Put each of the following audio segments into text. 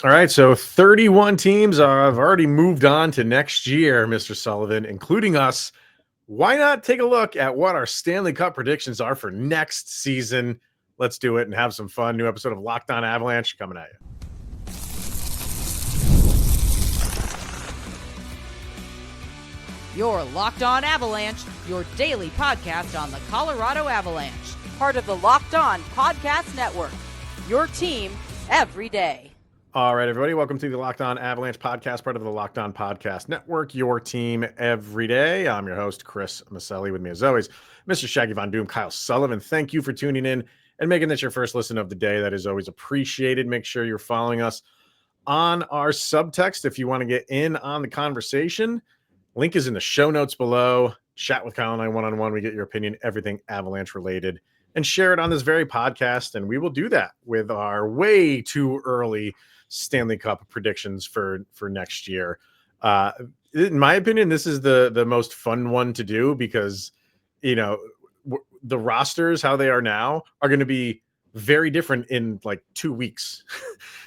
All right, so 31 teams have already moved on to next year, Mr. Sullivan, including us. Why not take a look at what our Stanley Cup predictions are for next season? Let's do it and have some fun. New episode of Locked On Avalanche coming at you. You're Locked On Avalanche, your daily podcast on the Colorado Avalanche. Part of the Locked On Podcast Network, your team every day. All right, everybody, welcome to the Locked On Avalanche podcast, part of the Locked On Podcast Network, your team every day. I'm your host, Chris Maselli. With me, as always, Mr. Shaggy Von Doom, Kyle Sullivan. Thank you for tuning in and making this your first listen of the day. That is always appreciated. Make sure you're following us on our subtext if you want to get in on the conversation. Link is in the show notes below. Chat with Kyle and I one-on-one. We get your opinion, everything Avalanche related, and share it on this very podcast. And we will do that with our way too early Stanley Cup predictions for next year. In my opinion, this is the most fun one to do because, you know, the rosters, how they are now, are going to be very different in like 2 weeks.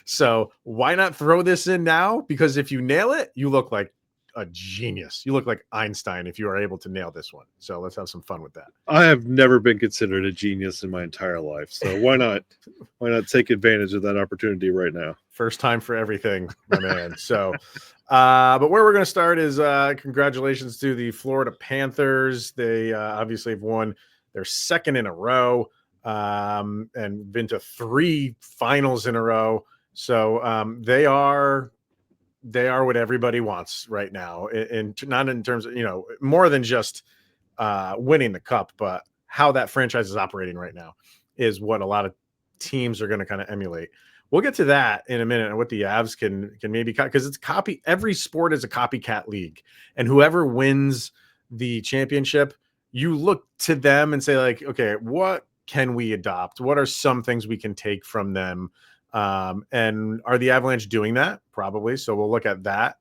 So why not throw this in now? Because if you nail it, you look like a genius. You look like Einstein if you are able to nail this one. So let's have some fun with that. I have never been considered a genius in my entire life. So why not take advantage of that opportunity right now? First time for everything, my man. So, but where we're going to start is congratulations to the Florida Panthers. They obviously have won their second in a row and been to 3 finals in a row. So they are what everybody wants right now, and not in terms of, more than just winning the cup, but how that franchise is operating right now is what a lot of teams are going to kind of emulate. We'll get to that in a minute and what the Avs can maybe cut, because it's copy. Every sport is a copycat league, and whoever wins the championship, you look to them and say, like, okay, what can we adopt? What are some things we can take from them? And are the Avalanche doing that? Probably. So we'll look at that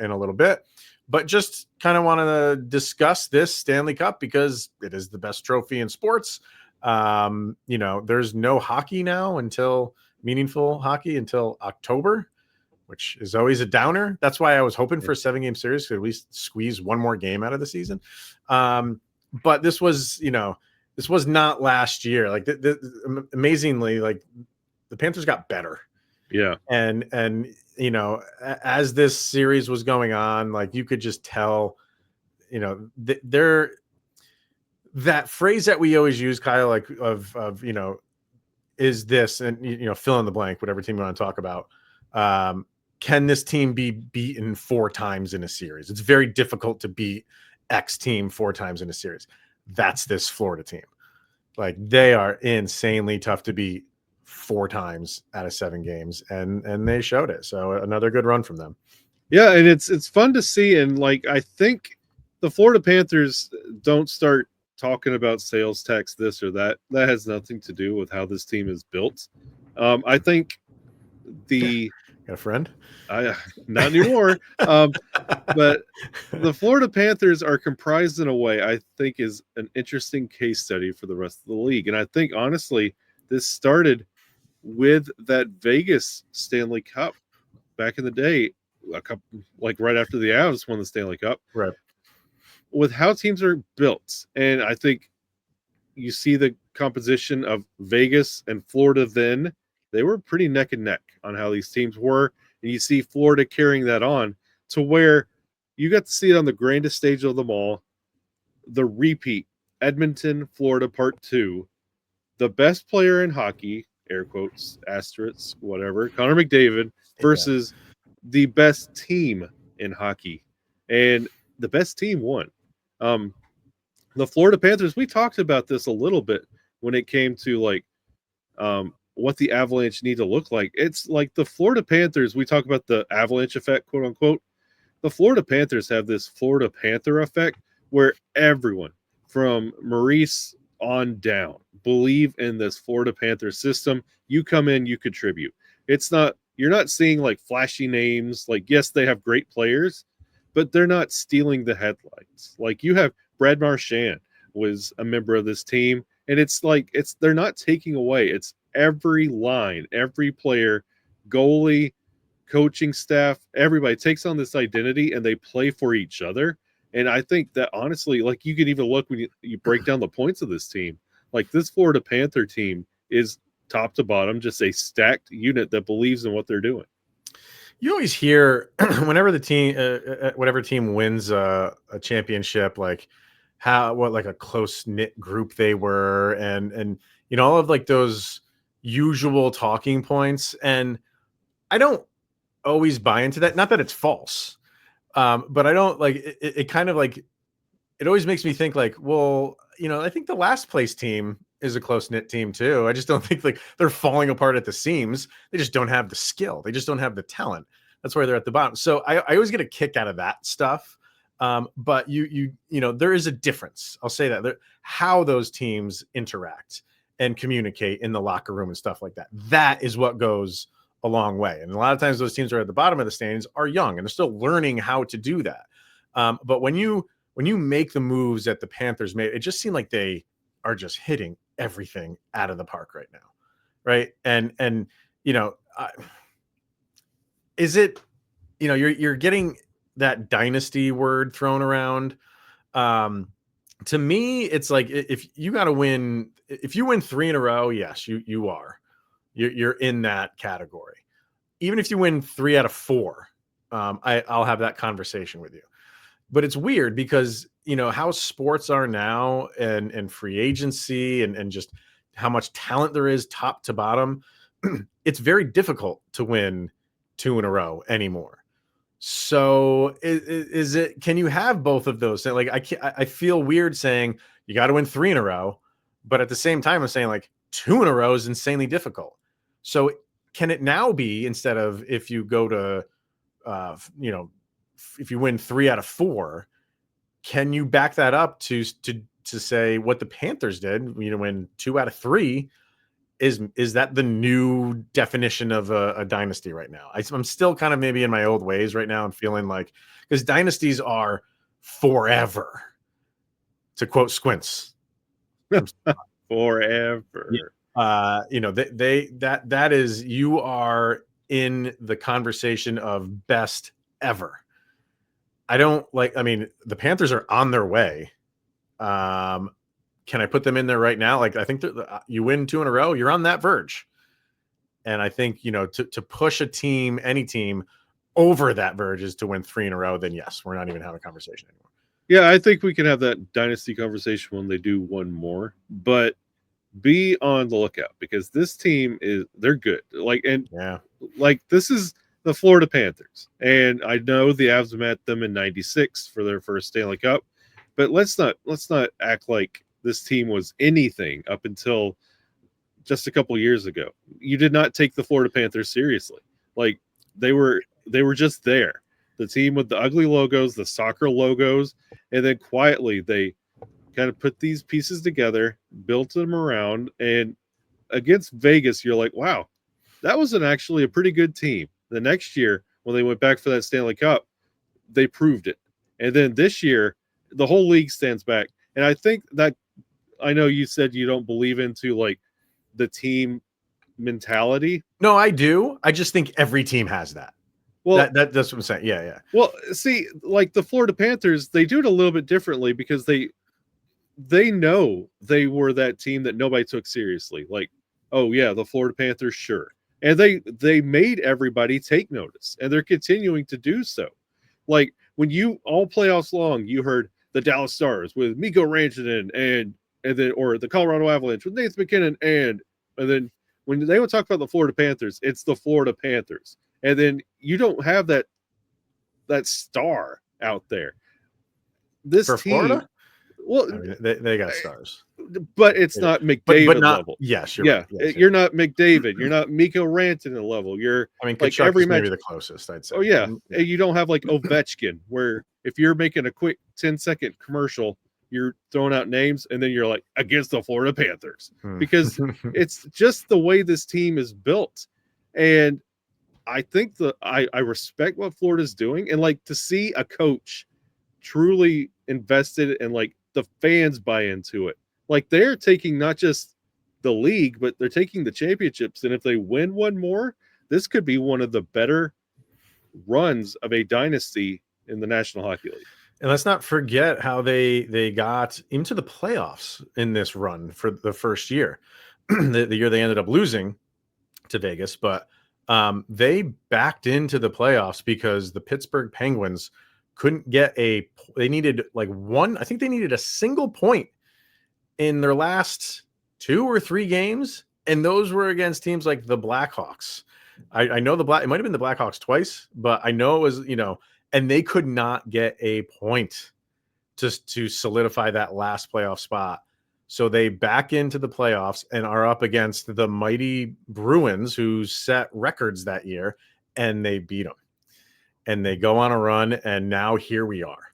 in a little bit, but just kind of want to discuss this Stanley Cup because it is the best trophy in sports. There's no hockey now until meaningful hockey until October, which is always a downer. That's why I was hoping for a 7-game series to at least squeeze one more game out of the season. But this was not last year. Like amazingly, like, the Panthers got better. Yeah. And as this series was going on, like, you could just tell, they're that phrase that we always use, Kyle, like of is this, and, fill in the blank, whatever team you want to talk about. Can this team be beaten 4 times in a series? It's very difficult to beat X team 4 times in a series. That's this Florida team. Like, they are insanely tough to beat 4 times out of 7 games, and they showed it. So another good run from them. Yeah, and it's fun to see. And like, I think the Florida Panthers don't start talking about sales tax this or that. That has nothing to do with how this team is built. I think Got a friend? Not anymore. But the Florida Panthers are comprised in a way I think is an interesting case study for the rest of the league. And I think, honestly, this started with that Vegas Stanley Cup back in the day, right after the Avs won the Stanley Cup, right? With how teams are built. And I think you see the composition of Vegas and Florida then. They were pretty neck and neck on how these teams were. And you see Florida carrying that on to where you got to see it on the grandest stage of them all, the repeat, Edmonton, Florida Part 2. The best player in hockey, air quotes, asterisks, whatever, Connor McDavid, versus the best team in hockey. And the best team won. The Florida Panthers, we talked about this a little bit when it came to what the Avalanche need to look like. It's like the Florida Panthers, we talk about the Avalanche effect, quote unquote. The Florida Panthers have this Florida Panther effect where everyone from Maurice on down believe in this Florida Panthers system. You come in, you contribute. You're not seeing like flashy names. Like, yes, they have great players, but they're not stealing the headlights. Like, you have Brad Marchand was a member of this team, and they're not taking away. It's every line, every player, goalie, coaching staff, everybody takes on this identity and they play for each other. And I think that honestly, like you could even look when you break down the points of this team, like this Florida Panther team is top to bottom, just a stacked unit that believes in what they're doing. You always hear whenever the team, whatever team wins a championship, like like a close knit group they were, and all of like those usual talking points. And I don't always buy into that. Not that it's false, but I don't like it. It kind of like it always makes me think like, well, I think the last place team is a close knit team too. I just don't think like they're falling apart at the seams. They just don't have the skill. They just don't have the talent. That's why they're at the bottom. So I always get a kick out of that stuff. But there is a difference. I'll say that how those teams interact and communicate in the locker room and stuff like that. That is what goes a long way. And a lot of times those teams are at the bottom of the standings are young and they're still learning how to do that. But when you make the moves that the Panthers made, it just seemed like they are just hitting everything out of the park right now. Right. And is it, you're getting that dynasty word thrown around. To me, it's like, if you got to win, if you win 3 in a row, yes, you are, you're in that category. Even if you win 3 out of 4, I'll have that conversation with you. But it's weird because, how sports are now and free agency and just how much talent there is top to bottom, it's very difficult to win 2 in a row anymore. So is it, can you have both of those? Like, I feel weird saying you got to win 3 in a row, but at the same time, I'm saying like 2 in a row is insanely difficult. So can it now be, instead of if you go to, if you win 3 out of 4, can you back that up to say what the Panthers did, win 2 out of 3? Is that the new definition of a dynasty right now? I'm still kind of maybe in my old ways right now and feeling like, because dynasties are forever, to quote Squints. Forever. That is, you are in the conversation of best ever. The Panthers are on their way. Can I put them in there right now? Like, I think you win 2 in a row, you're on that verge. And I think, to push any team over that verge is to win 3 in a row, then yes, we're not even having a conversation anymore. Yeah, I think we can have that dynasty conversation when they do one more, but be on the lookout because this team they're good. This is the Florida Panthers. And I know the Avs met them in 96 for their first Stanley Cup, but let's not act like this team was anything up until just a couple years ago. You did not take the Florida Panthers seriously. Like they were just there. The team with the ugly logos, the soccer logos, and then quietly they kind of put these pieces together, built them around, and against Vegas, you're like, wow, that was actually a pretty good team. The next year, when they went back for that Stanley Cup, they proved it. And then this year, the whole league stands back. And I think that, I know you said you don't believe into like the team mentality. No, I do. I just think every team has that. Well, that's what I'm saying. Yeah. Well, see, like the Florida Panthers, they do it a little bit differently because they know they were that team that nobody took seriously. Like, oh yeah, the Florida Panthers, sure. And they made everybody take notice, and they're continuing to do so. Like when you all playoffs long, you heard the Dallas Stars with Mikko Rantanen and then, or the Colorado Avalanche with Nathan McKinnon, and then when they would talk about the Florida Panthers, it's the Florida Panthers. And then you don't have that star out there. This for team, Florida, well, I mean, they got stars, but it's not McDavid but not, level. Yes, right. Yes, you're not McDavid. You're not Mikko Rantanen level. You're like every match, maybe the closest, I'd say. Oh yeah, you don't have like Ovechkin, where if you're making a quick 10-second commercial, you're throwing out names, and then you're like against the Florida Panthers because it's just the way this team is built. And I think I respect what Florida's doing, and like to see a coach truly invested and like the fans buy into it. Like they're taking not just the league, but they're taking the championships. And if they win one more, this could be one of the better runs of a dynasty in the National Hockey League. And let's not forget how they got into the playoffs in this run for the first year, the year they ended up losing to Vegas, but they backed into the playoffs because the Pittsburgh Penguins couldn't get they needed I think they needed a single point in their last 2 or 3 games. And those were against teams like the Blackhawks. I know it might have been the Blackhawks twice, but I know it was, and they could not get a point just to solidify that last playoff spot. So they back into the playoffs and are up against the mighty Bruins, who set records that year, and they beat them. And they go on a run, and now here we are.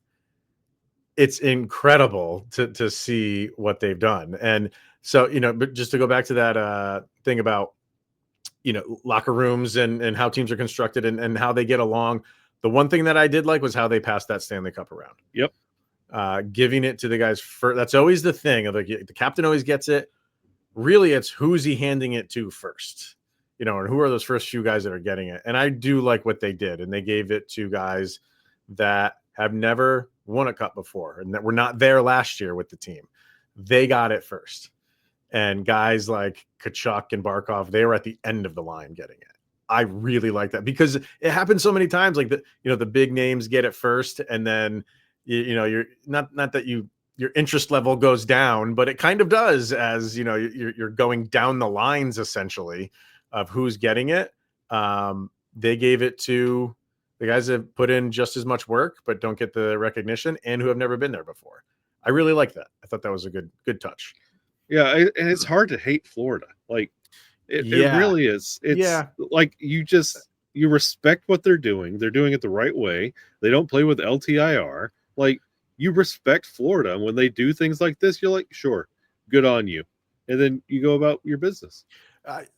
It's incredible to see what they've done. And so, but just to go back to that thing about, locker rooms and how teams are constructed and how they get along. The one thing that I did like was how they passed that Stanley Cup around. Yep. Giving it to the guys first. That's always the thing. The captain always gets it. Really, it's who's he handing it to first, and who are those first few guys that are getting it. And I do like what they did. And they gave it to guys that have never won a cup before and that were not there last year with the team. They got it first. And guys like Kachuk and Barkov, they were at the end of the line getting it. I really like that because it happens so many times. Like the big names get it first, and then you're not that your interest level goes down, but it kind of does as you're going down the lines essentially of who's getting it. They gave it to the guys that put in just as much work but don't get the recognition and who have never been there before. I really like that. I thought that was a good touch. Yeah, and it's hard to hate Florida. Like it really is. It's like you respect what they're doing. They're doing it the right way. They don't play with LTIR. Like you respect Florida, and when they do things like this, you're like, sure, good on you, and then you go about your business.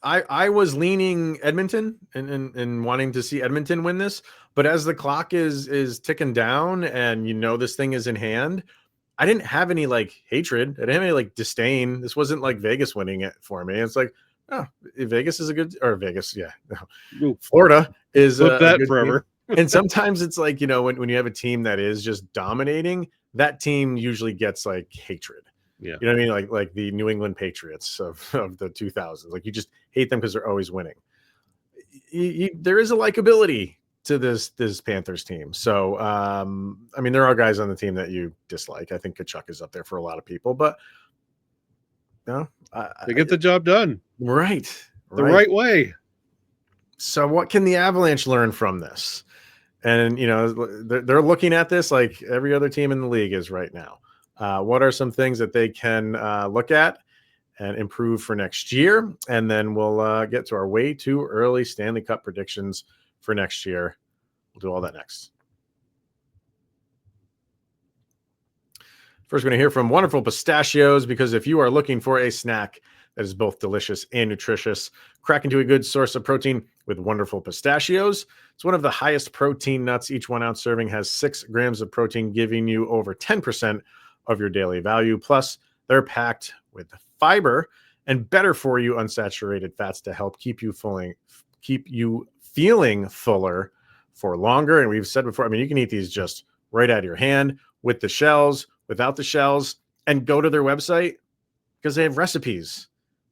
I was leaning Edmonton and wanting to see Edmonton win this, but as the clock is ticking down, and this thing is in hand, I didn't have any hatred. I didn't have any disdain. This wasn't like Vegas winning it for me. It's like, oh, Vegas is a good, or Vegas, yeah. No. Florida is that forever. And sometimes it's like, when you have a team that is just dominating, that team usually gets hatred. Yeah. You know what I mean? Like the New England Patriots of the 2000s. Like you just hate them because they're always winning. There is a likability to this Panthers team. So, there are guys on the team that you dislike. I think Kachuk is up there for a lot of people, but they get the job done. Right. The right way. So what can the Avalanche learn from this? And, they're looking at this like every other team in the league is right now. What are some things that they can look at and improve for next year? And then we'll get to our way too early Stanley Cup predictions for next year. We'll do all that next. First, we're going to hear from Wonderful Pistachios, because if you are looking for a snack that is both delicious and nutritious, crack into a good source of protein with Wonderful Pistachios. It's one of the highest protein nuts. Each 1 ounce serving has 6 grams of protein, giving you over 10% of your daily value. Plus, they're packed with fiber and better for you unsaturated fats to help keep you feeling fuller for longer. And we've said before, you can eat these just right out of your hand, with the shells, without the shells, and go to their website because they have recipes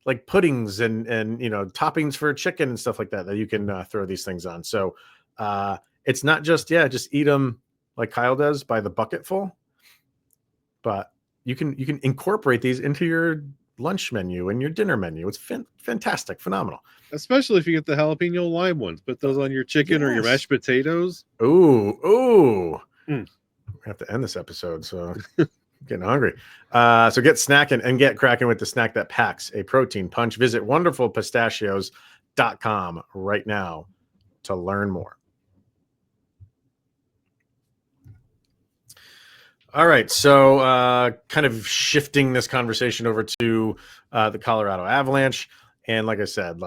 like puddings and toppings for chicken and stuff like that you can throw these things on. So it's not just eat them like Kyle does by the bucketful, but you can incorporate these into your lunch menu and your dinner menu. It's fantastic, phenomenal. Especially if you get the jalapeno lime ones. Put those on your chicken or your mashed potatoes. Ooh. We have to end this episode, so I'm getting hungry. So get snacking and get cracking with the snack that packs a protein punch. Visit wonderfulpistachios.com right now to learn more. All right, so kind of shifting this conversation over to the Colorado Avalanche. And like I said,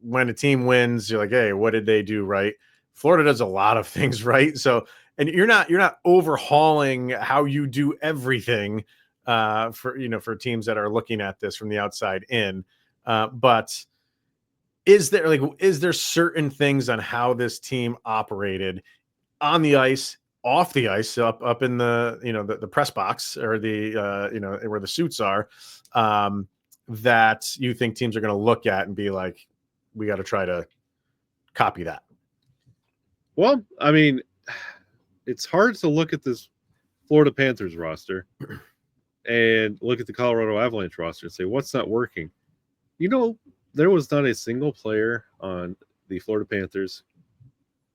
when a team wins, you're like, hey, what did they do right? Florida does a lot of things right. So, and you're not overhauling how you do everything for teams that are looking at this from the outside in. But is there certain things on how this team operated on the ice, off the ice, up in the, the press box, or the, where the suits are, that you think teams are going to look at and be like, we got to try to copy that? Well, I mean, it's hard to look at this Florida Panthers roster and look at the Colorado Avalanche roster and say, what's not working? There was not a single player on the Florida Panthers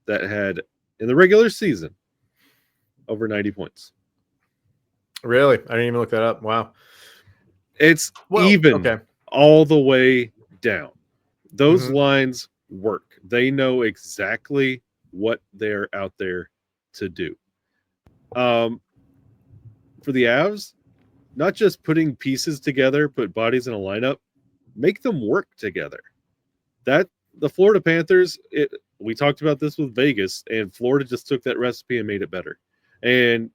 that had, in the regular season, over 90 points. Really? I didn't even look that up. Wow. It's even all the way down. Those lines work. They know exactly what they're out there to do. For the Avs, not just putting pieces together, put bodies in a lineup, make them work together. That the Florida Panthers, we talked about this with Vegas, and Florida just took that recipe and made it better. And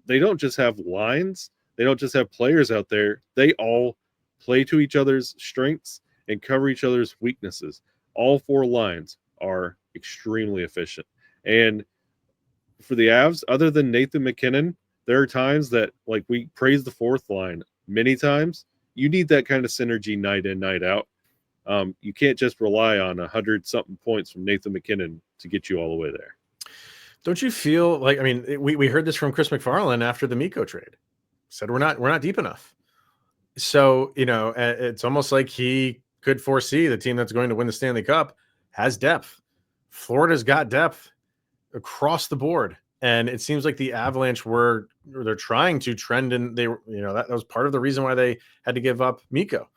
they don't just have lines, they don't just have players out there. They all play to each other's strengths and cover each other's weaknesses. All four lines are extremely efficient. And for the Avs, other than Nathan McKinnon, there are times that, like, we praise the fourth line many times. You need that kind of synergy night in, night out. You can't just rely on 100-something points from Nathan McKinnon to get you all the way there. Don't you feel like, I mean, we heard this from Chris McFarland after the Mikko trade. Said we're not deep enough. So, it's almost like he could foresee the team that's going to win the Stanley Cup has depth. Florida's got depth across the board. And it seems like the Avalanche they're trying to trend in. That was part of the reason why they had to give up Mikko.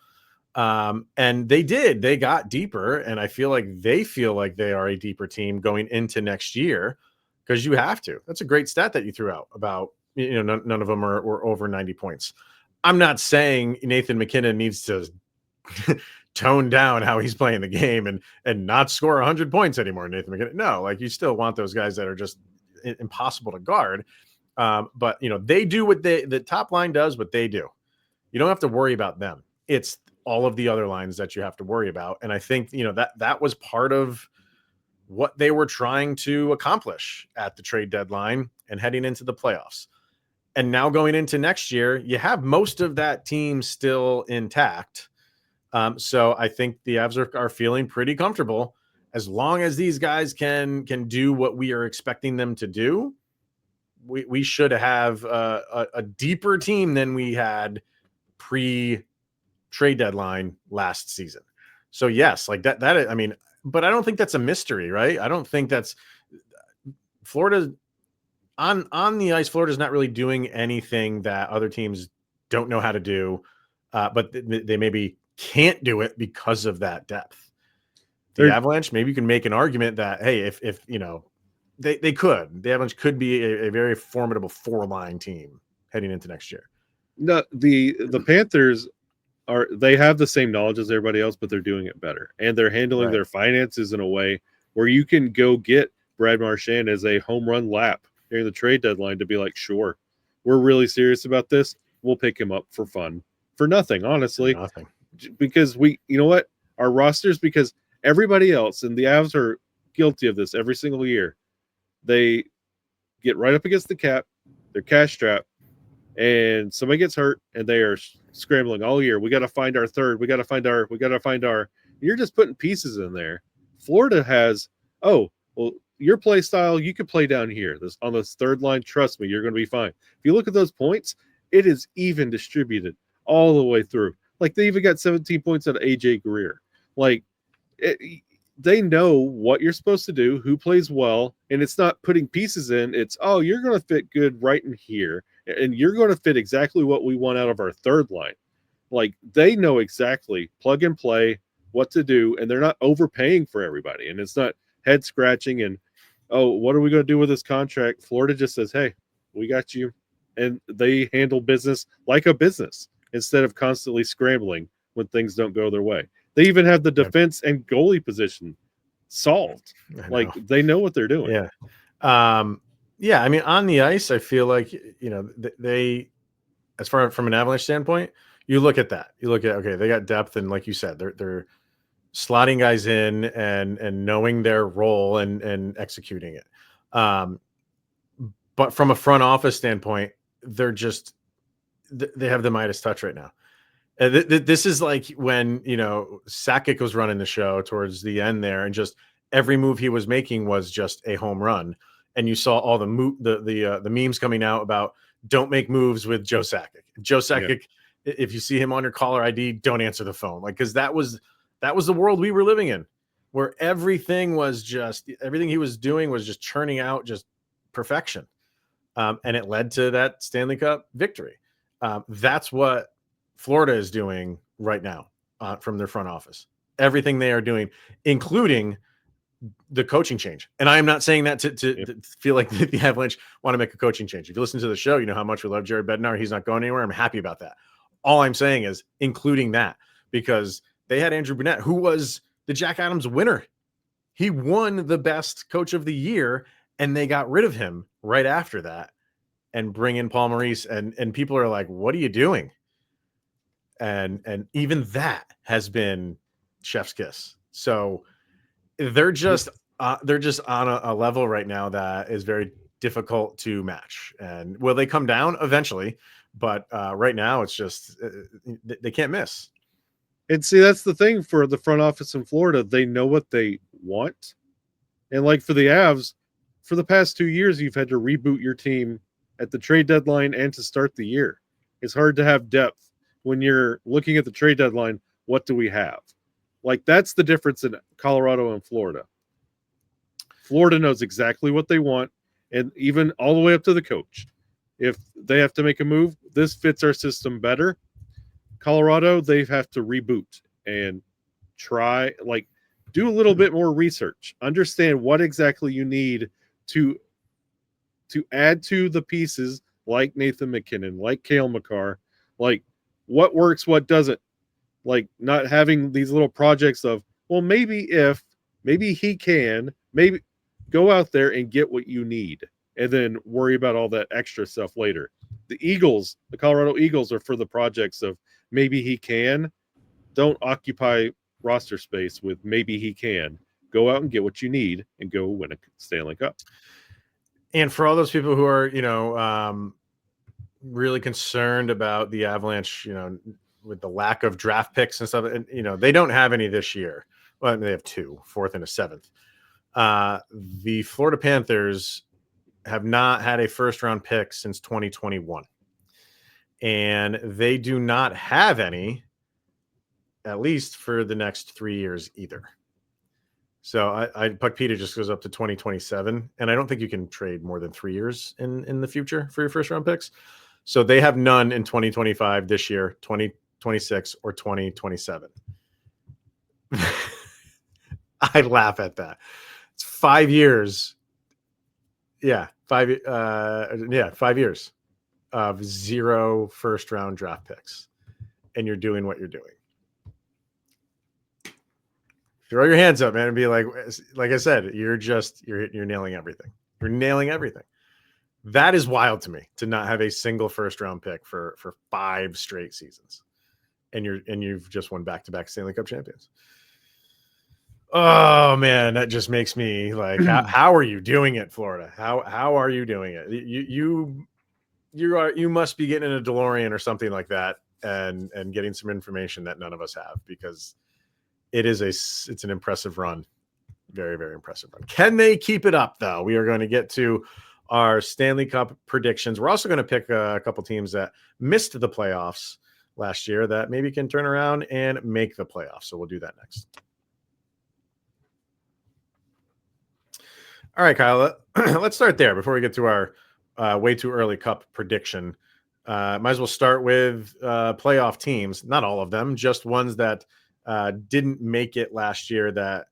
And they did. They got deeper, and I feel like they are a deeper team going into next year, because you have to. That's a great stat that you threw out about, none of them were over 90 points. I'm not saying Nathan McKinnon needs to tone down how he's playing the game and not score 100 points anymore, Nathan McKinnon. No, like, you still want those guys that are just impossible to guard. But they do what the top line does what they do. You don't have to worry about them. It's all of the other lines that you have to worry about. And I think, that was part of what they were trying to accomplish at the trade deadline and heading into the playoffs. And now going into next year, you have most of that team still intact. So I think the Avs are feeling pretty comfortable. As long as these guys can do what we are expecting them to do, we should have a deeper team than we had pre-trade deadline last season. So yes, like that. I mean, but I don't think that's a mystery, right? I don't think that's Florida on the ice. Florida's not really doing anything that other teams don't know how to do, but they maybe can't do it because of that depth. The Avalanche, maybe you can make an argument that, hey, if they could, the Avalanche could be a very formidable four-line team heading into next year. No, the Panthers they have the same knowledge as everybody else, but they're doing it better, and they're handling their finances in a way where you can go get Brad Marchand as a home run lap during the trade deadline to be like, sure, we're really serious about this. We'll pick him up for fun, for nothing, honestly, because our rosters, because everybody else, and the Avs are guilty of this every single year, they get right up against the cap, they're cash strapped, and somebody gets hurt, and they are scrambling all year. We got to find our third. We got to find our. You're just putting pieces in there. Florida has, your play style, you could play down here. On this third line, trust me, you're going to be fine. If you look at those points, it is even distributed all the way through. Like, they even got 17 points out of AJ Greer. Like, they know what you're supposed to do, who plays well, and it's not putting pieces in. It's, you're going to fit good right in here, and you're going to fit exactly what we want out of our third line. Like, they know exactly, plug and play, what to do, and they're not overpaying for everybody. And it's not head scratching and, what are we going to do with this contract? Florida just says, hey, we got you. And they handle business like a business instead of constantly scrambling when things don't go their way. They even have the defense and goalie position solved. Like, they know what they're doing. Yeah. I mean, on the ice, I feel like, they, as far from an Avalanche standpoint, you look at that. You look at, okay, they got depth, and like you said, they're slotting guys in and knowing their role and executing it. But from a front office standpoint, they're just they have the Midas touch right now. This is like when, Sakic was running the show towards the end there, and just every move he was making was just a home run. And you saw all the memes coming out about don't make moves with Joe Sakic. Joe Sakic, if you see him on your caller ID, don't answer the phone. Like, because that was the world we were living in, where everything he was doing was just churning out just perfection. And it led to that Stanley Cup victory. That's what Florida is doing right now from their front office. Everything they are doing, including the coaching change. And I am not saying that to feel like the Avalanche want to make a coaching change. If you listen to the show, you know how much we love Jared Bednar. He's not going anywhere. I'm happy about that. All I'm saying is including that, because they had Andrew Brunette, who was the Jack Adams winner. He won the best coach of the year, and they got rid of him right after that and bring in Paul Maurice. And people are like, what are you doing? And even that has been chef's kiss. So they're just on a level right now that is very difficult to match. And will they come down eventually? But right now it's just they can't miss. And see, that's the thing for the front office in Florida. They know what they want. And like for the Avs, for the past 2 years, you've had to reboot your team at the trade deadline and to start the year. It's hard to have depth when you're looking at the trade deadline. What do we have? Like, that's the difference in Colorado and Florida. Florida knows exactly what they want, and even all the way up to the coach. If they have to make a move, this fits our system better. Colorado, they have to reboot and try, like, do a little bit more research. Understand what exactly you need to add to the pieces, like Nathan McKinnon, like Cale Makar, like what works, what doesn't. Like, not having these little projects of, well, maybe he can, maybe go out there and get what you need and then worry about all that extra stuff later. The Colorado Eagles are for the projects of maybe he can. Don't occupy roster space with maybe he can. Go out and get what you need and go win a Stanley Cup. And for all those people who are, really concerned about the Avalanche, with the lack of draft picks and stuff, and they don't have any this year. Well, they have 2, 4th and a 7th. The Florida Panthers have not had a first-round pick since 2021, and they do not have any, at least for the next 3 years either. So Puck Peter just goes up to 2027, and I don't think you can trade more than 3 years in the future for your first-round picks. So they have none in 2025 this year, 2026, or 2027. I laugh at that. It's 5 years. Yeah, 5 years of 0 first-round draft picks, and you're doing what you're doing. Throw your hands up, man, and be like I said, you're nailing everything. You're nailing everything. That is wild to me, to not have a single first-round pick for 5 straight seasons, and you've just won back-to-back Stanley Cup champions. Oh man, that just makes me like, how are you doing it, Florida? How are you doing it? You must be getting in a DeLorean or something like that, and getting some information that none of us have, because it's an impressive run. Very, very impressive run. Can they keep it up, though? We are going to get to our Stanley Cup predictions. We're also going to pick a couple teams that missed the playoffs last year that maybe can turn around and make the playoffs. So we'll do that next. All right, Kyle, let's start there before we get to our way too early Cup prediction. Might as well start with playoff teams. Not all of them, just ones that didn't make it last year that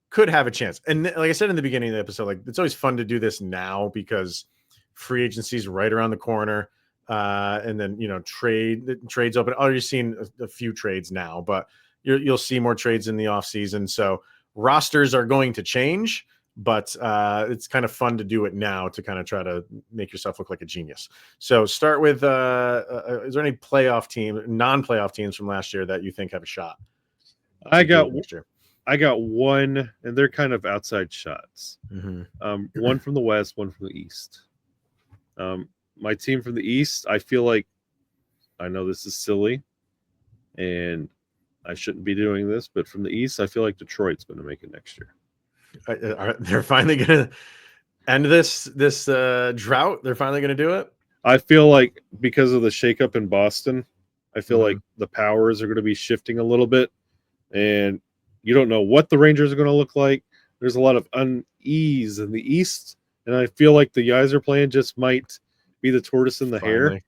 could have a chance. And like I said in the beginning of the episode, like, it's always fun to do this now because free agency is right around the corner. And then, trades open. Already seen a few trades now, but you'll see more trades in the off season. So rosters are going to change, but it's kind of fun to do it now to kind of try to make yourself look like a genius. So start with, is there any non-playoff teams from last year that you think have a shot? I to do got it next year? I got one, and they're kind of outside shots. One from the West, one from the East. My team from the East, I feel like, I know this is silly, and I shouldn't be doing this, but from the East, I feel like Detroit's going to make it next year. They're finally going to end this drought. They're finally going to do it. I feel like because of the shakeup in Boston, I feel Mm-hmm. like the powers are going to be shifting a little bit, and you don't know what the Rangers are going to look like. There's a lot of unease in the East, and I feel like the guys are playing just might be the tortoise in the hare.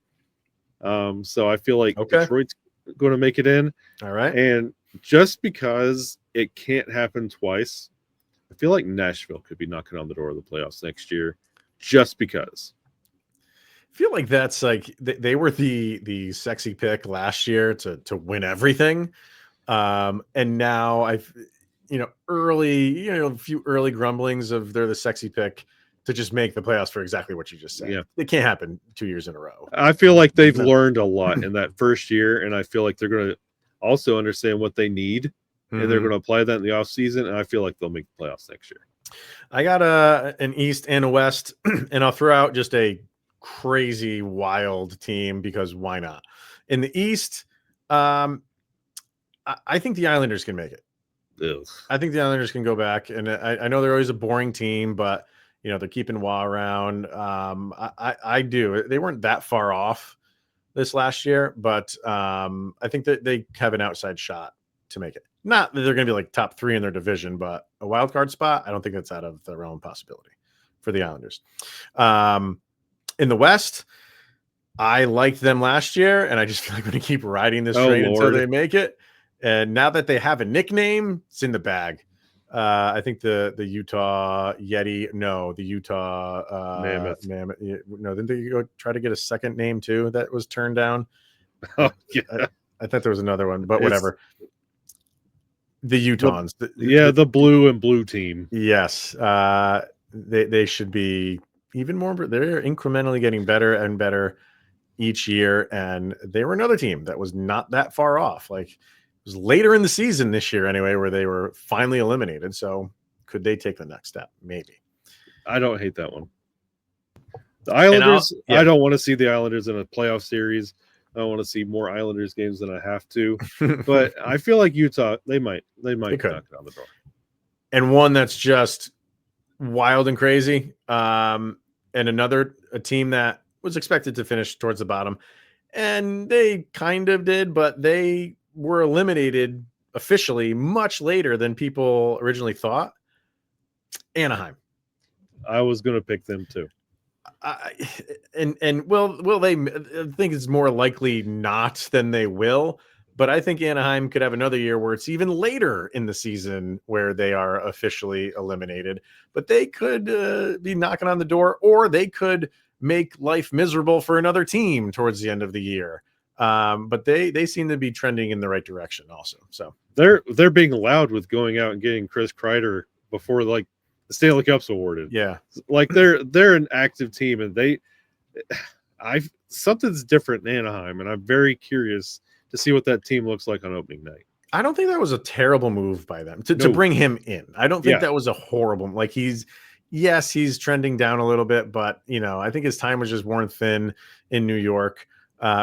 So I feel like Detroit's going to make it in. All right. And just because it can't happen twice, I feel like Nashville could be knocking on the door of the playoffs next year, just because. I feel like that's like they were the sexy pick last year to win everything. And now a few early grumblings of they're the sexy pick to just make the playoffs for exactly what you just said. Yeah. It can't happen 2 years in a row. I feel like they've learned a lot in that first year, and I feel like they're going to also understand what they need, and they're going to apply that in the offseason, and I feel like they'll make the playoffs next year. I got an East and a West, and I'll throw out just a crazy, wild team because why not? In the East, I think the Islanders can make it. Ugh. I think the Islanders can go back, and I know they're always a boring team, but they're keeping Waugh around. I do. They weren't that far off this last year, but I think that they have an outside shot to make it. Not that they're going to be like top 3 in their division, but a wild card spot, I don't think that's out of the realm of possibility for the Islanders. In the West, I liked them last year, and I just feel like I'm going to keep riding this train until they make it. And now that they have a nickname, it's in the bag. I think the Utah Yeti, no, the Utah Mammoth. No, didn't they go try to get a second name too that was turned down? Oh, yeah. I thought there was another one, but whatever. The Utahns. The blue and blue team. Yes. They should be even more. They're incrementally getting better and better each year. And they were another team that was not that far off. Like, it was later in the season this year anyway, where they were finally eliminated. So could they take the next step? Maybe. I don't hate that one. The Islanders, I don't want to see the Islanders in a playoff series. I don't want to see more Islanders games than I have to. But I feel like Utah, they might knock it on the door. And one that's just wild and crazy. And a team that was expected to finish towards the bottom. And they kind of did, but they were eliminated officially much later than people originally thought. Anaheim. I was going to pick them too. Will they? I think it's more likely not than they will. But I think Anaheim could have another year where it's even later in the season where they are officially eliminated. But they could be knocking on the door, or they could make life miserable for another team towards the end of the year. But they seem to be trending in the right direction also. So they're being loud with going out and getting Chris Kreider before like the Stanley Cup's awarded. Yeah. Like they're an active team, and something's different in Anaheim, and I'm very curious to see what that team looks like on opening night. I don't think that was a terrible move by them to bring him in. I don't think that was a horrible, like he's trending down a little bit, but I think his time was just worn thin in New York.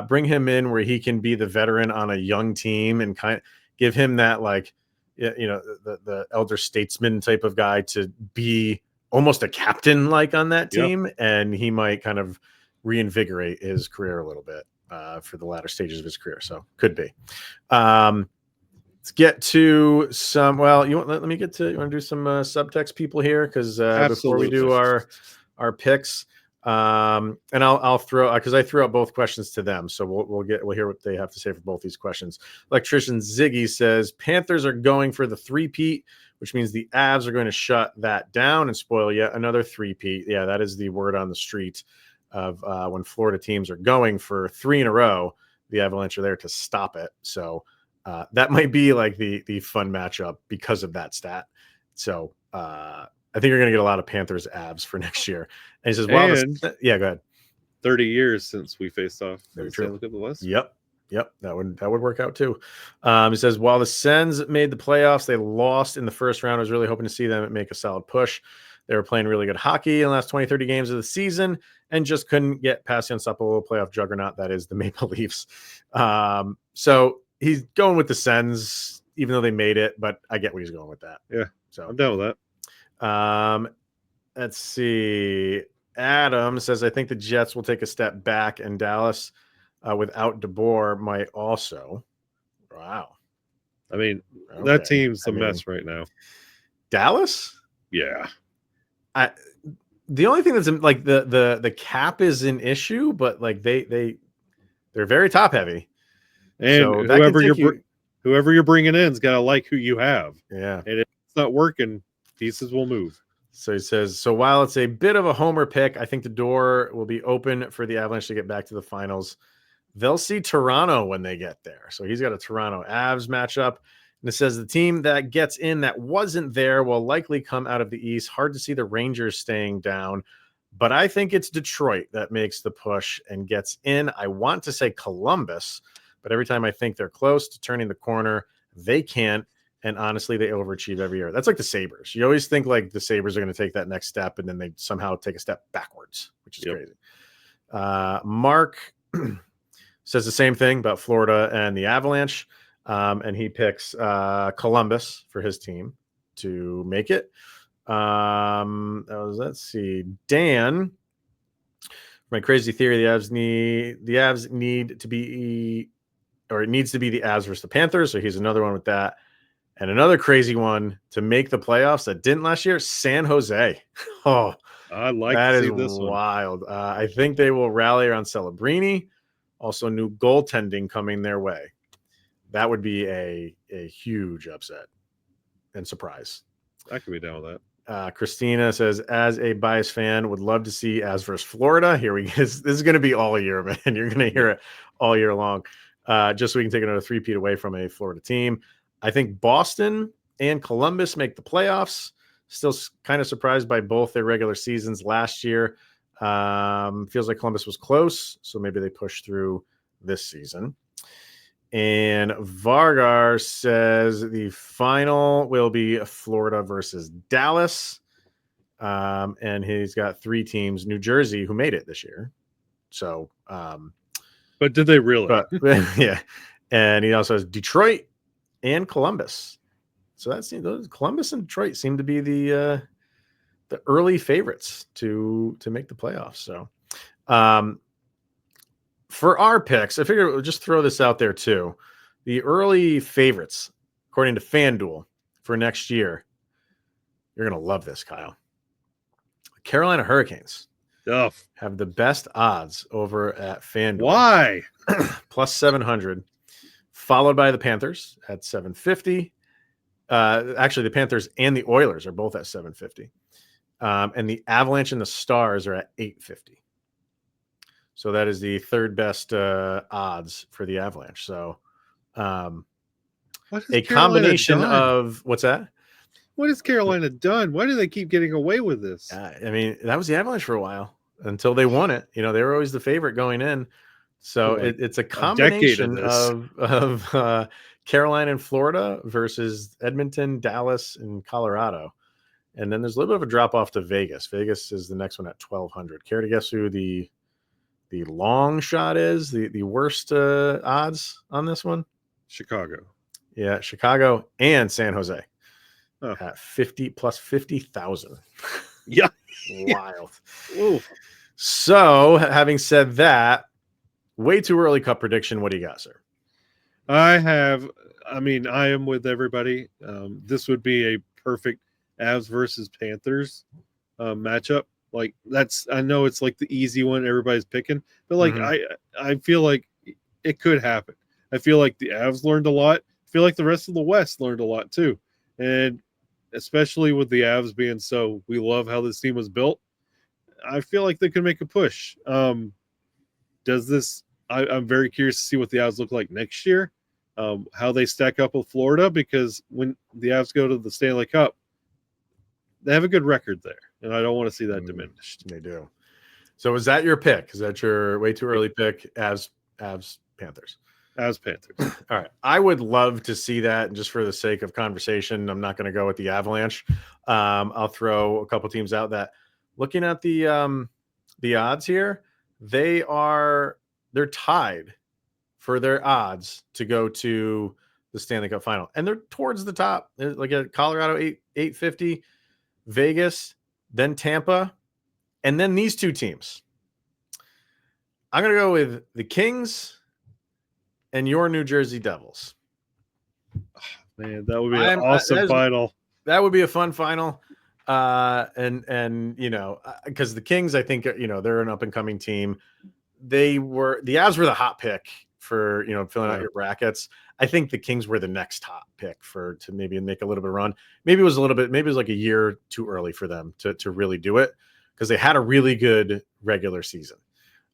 Bring him in where he can be the veteran on a young team and kind of give him that, like, the elder statesman type of guy to be almost a captain like on that team. Yep. And he might kind of reinvigorate his career a little bit for the latter stages of his career. So could be. Let's get to some, let me get to, you want to do some subtext people here? Cause before we do our picks, and I'll throw, because I threw out both questions to them, so we'll hear what they have to say for both these questions. Electrician Ziggy says Panthers are going for the three-peat, which means the Avs are going to shut that down and spoil yet another three-peat. Yeah, that is the word on the street of when Florida teams are going for 3 in a row. The Avalanche are there to stop it. So that might be like the fun matchup because of that stat. So I think you're going to get a lot of Panthers Avs for next year. And he says, well, go ahead. 30 years since we faced off. Very true. Look at the list. Yep. Yep, that would work out too. He says, while the Sens made the playoffs, they lost in the first round. I was really hoping to see them make a solid push. They were playing really good hockey in the last 20, 30 games of the season and just couldn't get past the unstoppable playoff juggernaut that is the Maple Leafs. So he's going with the Sens, even though they made it, but I get what he's going with that. Yeah, so I'm down with that. Let's see. Adam says, I think the Jets will take a step back, and Dallas without DeBoer might also. Wow. I mean, that team's a mess right now. Dallas? Yeah. The only thing that's like the cap is an issue, but like they're very top heavy. And so whoever you're bringing in's got to like who you have. Yeah. And if it's not working, pieces will move. So he says, so while it's a bit of a homer pick, I think the door will be open for the Avalanche to get back to the finals. They'll see Toronto when they get there. So he's got a Toronto Avs matchup. And it says the team that gets in that wasn't there will likely come out of the East. Hard to see the Rangers staying down. But I think it's Detroit that makes the push and gets in. I want to say Columbus, but every time I think they're close to turning the corner, they can't. And honestly, they overachieve every year. That's like the Sabres. You always think like the Sabres are going to take that next step, and then they somehow take a step backwards, which is crazy. Mark says the same thing about Florida and the Avalanche. And he picks Columbus for his team to make it. Let's see. Dan, my crazy theory, the Avs need to be, or it needs to be the Avs versus the Panthers. So he's another one with that. And another crazy one to make the playoffs that didn't last year, San Jose. Oh, I like that to is see this wild. I think they will rally around Celebrini. Also, new goaltending coming their way. That would be a huge upset and surprise. I could be down with that. Christina says, as a biased fan, would love to see Avs versus Florida. Here we go. This is going to be all year, man. You're going to hear it all year long. Just so we can take another three-peat away from a Florida team. I think Boston and Columbus make the playoffs. Still kind of surprised by both their regular seasons last year. Feels like Columbus was close, so maybe they push through this season. And Vargar says the final will be Florida versus Dallas. And he's got three teams, New Jersey, who made it this year. So, but did they really? But, yeah. And he also has Detroit and Columbus. So that's Columbus and Detroit seem to be the early favorites to make the playoffs. So, for our picks, I figured we'll just throw this out there too. The early favorites, according to FanDuel, for next year, you're going to love this, Kyle. Carolina Hurricanes have the best odds over at FanDuel. Why? Plus 700, followed by the Panthers at 750. Actually, the Panthers and the Oilers are both at 750. And the Avalanche and the Stars are at 850. So that is the third best odds for the Avalanche. So a combination of what's that? What has Carolina done? Why do they keep getting away with this? I mean, that was the Avalanche for a while until they won it. You know, they were always the favorite going in. So it's a combination of Carolina and Florida versus Edmonton, Dallas, and Colorado. And then there's a little bit of a drop off to Vegas. Vegas is the next one at 1,200. Care to guess who the long shot is, the worst odds on this one? Chicago. Yeah, Chicago and San Jose at 50 plus 50,000. Yeah. Wild. Ooh. So having said that, way too early cup prediction. What do you got, sir? I am with everybody. This would be a perfect Avs versus Panthers matchup. Like I know it's like the easy one everybody's picking, but like I feel like it could happen. I feel like the Avs learned a lot. I feel like the rest of the West learned a lot too. And especially with the Avs being so, we love how this team was built. I feel like they could make a push. I'm very curious to see what the Avs look like next year, how they stack up with Florida, because when the Avs go to the Stanley Cup, they have a good record there, and I don't want to see that diminished. They do. So is that your pick? Is that your way too early pick, Avs Panthers? As Panthers. All right. I would love to see that. And just for the sake of conversation, I'm not going to go with the Avalanche. I'll throw a couple teams out that looking at the odds here, they're tied for their odds to go to the Stanley Cup Final. And they're towards the top. Like a Colorado 850, Vegas, then Tampa, and then these two teams. I'm going to go with the Kings and your New Jersey Devils. Man, that would be an awesome final. That would be a fun final. And you know, because the Kings, I think, you know, they're an up and coming team. The Avs were the hot pick for, you know, filling out your brackets. I think the Kings were the next hot pick to maybe make a little bit of run. Maybe it was like a year too early for them to really do it, because they had a really good regular season.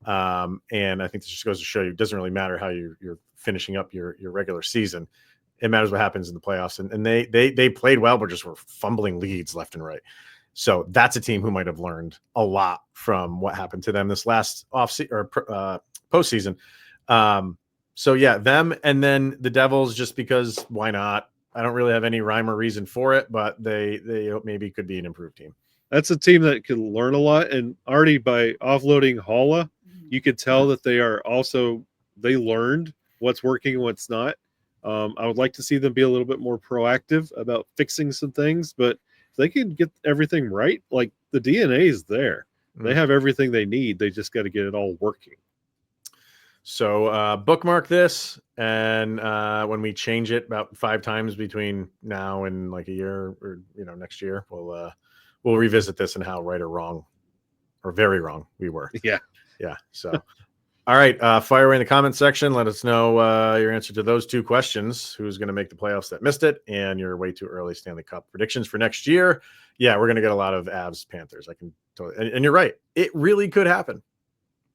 And I think this just goes to show you, it doesn't really matter how you're finishing up your regular season. It matters what happens in the playoffs. And they played well, but just were fumbling leads left and right. So that's a team who might have learned a lot from what happened to them this last postseason. So yeah, them, and then the Devils, just because why not? I don't really have any rhyme or reason for it, but they maybe could be an improved team. That's a team that can learn a lot. And already by offloading Holla, you could tell that they learned what's working and what's not. I would like to see them be a little bit more proactive about fixing some things, but if they can get everything right, like the DNA is there. They have everything they need. They just got to get it all working. So bookmark this, and when we change it about 5 times between now and like a year, or next year, we'll revisit this and how right or wrong, or very wrong we were. Yeah. So, all right, fire away in the comment section. Let us know your answer to those 2 questions: who's going to make the playoffs that missed it, and your way too early Stanley Cup predictions for next year. Yeah, we're going to get a lot of Avs Panthers. I can totally, and you're right. It really could happen.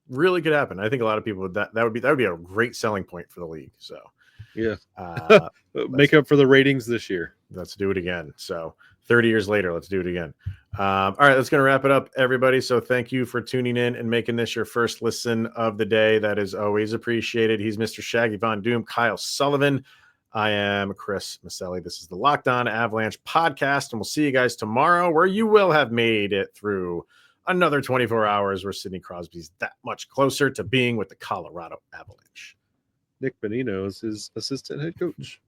Really could happen. I think a lot of people that would be a great selling point for the league. So yeah, make up for the ratings this year. Let's do it again. So 30 years later, let's do it again. All right, that's going to wrap it up, everybody. So thank you for tuning in and making this your first listen of the day. That is always appreciated. He's Mr. Shaggy Von Doom, Kyle Sullivan. I am Chris Maselli. This is the Locked On Avalanche podcast, and we'll see you guys tomorrow, where you will have made it through another 24 hours where Sidney Crosby's that much closer to being with the Colorado Avalanche. Nick Bonino is his assistant head coach.